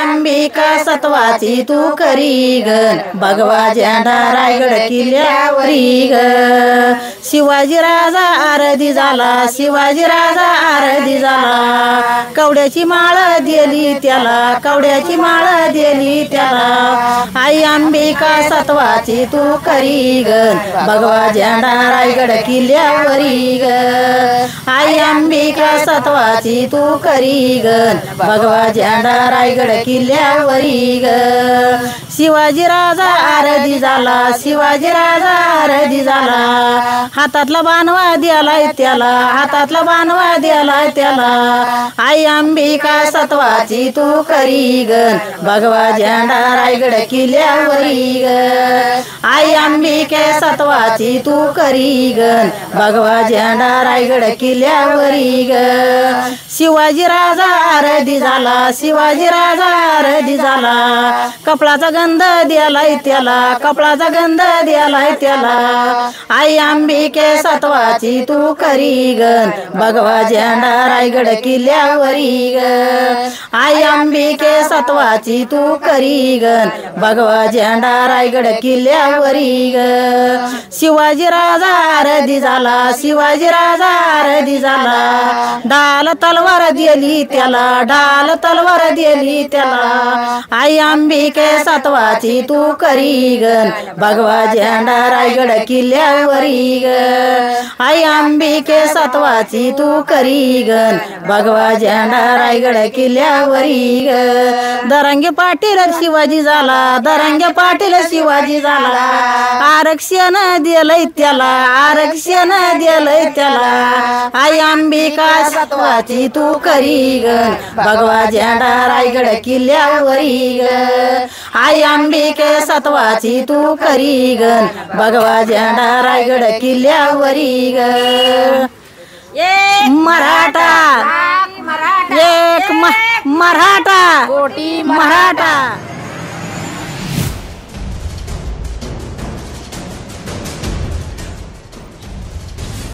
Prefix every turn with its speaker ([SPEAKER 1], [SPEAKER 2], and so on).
[SPEAKER 1] अंबिका सत्वाची तू करी ग भगवा झेंडा रायगड किल्ल्यावरी ग शिवाजी राजा आरधी झाला शिवाजी राजा आरधी झाला कवड्याची माळ दिली त्याला कवड्याची माळ दिली त्याला आई अंबिका सत्वाची तू करी ग भगवा झेंडा रायगड किल्ल्यावरी ग आई अंबिका सत्वाची तू करी ग भगवा झेंडा रायगड किल्ल्यावरी ग शिवाजी राजा आरधी झाला शिवाजी राजा आरधी झाला हातातला बाणवा द्यालाय त्याला हातातला बाणवा द्यालाय त्याला आई अंबिका सत्वाची तू करी ग भगवा झेंडा रायगड किल्ल्यावरी ग आई अंबिके सत्वाची तू करी ग भगवा झेंडा रायगड किल्ल्यावरी ग शिवाजी राजा आरधी झाला शिवाजी राजा आरधी झाला कपडाचा गंध द्यालाय त्याला कपडाचा गंध द्यालाय त्याला आई अंबिके सत्वाची तू करी ग भगवा झेंडा रायगड किल्ल्यावरी ग आई अंबिके सत्वाची तू करी ग भगवा झेंडा रायगड किल्ल्यावरी ग शिवाजी राजा आरधी झाला शिवाजी राजा आरधी झाला ढाल तलवार दिली त्याला ढाल तलवार दिली त्याला आई अंबिके सत्वाची तू करी ग भगवा झेंडा रायगड किल्ल्यावरी ग आई अंबिके सत्वाची तू करी ग भगवा झेंडा रायगड किल्ल्यावरी ग दरंगे पाटील शिवाजी झाला दरंगे पाटील शिवाजी झाला आरक्षण दिलंय त्याला आरक्षण दिलंय त्याला आई अंबिका सत्वाची तू करी ग भगवा झेंडा रायगड किल्ल्यावरी ग आई अंबिके सत्वाची तू करी ग भगवा झेंडा रायगड किल्ल्यावरी ग मराठा एक मराठा मराठा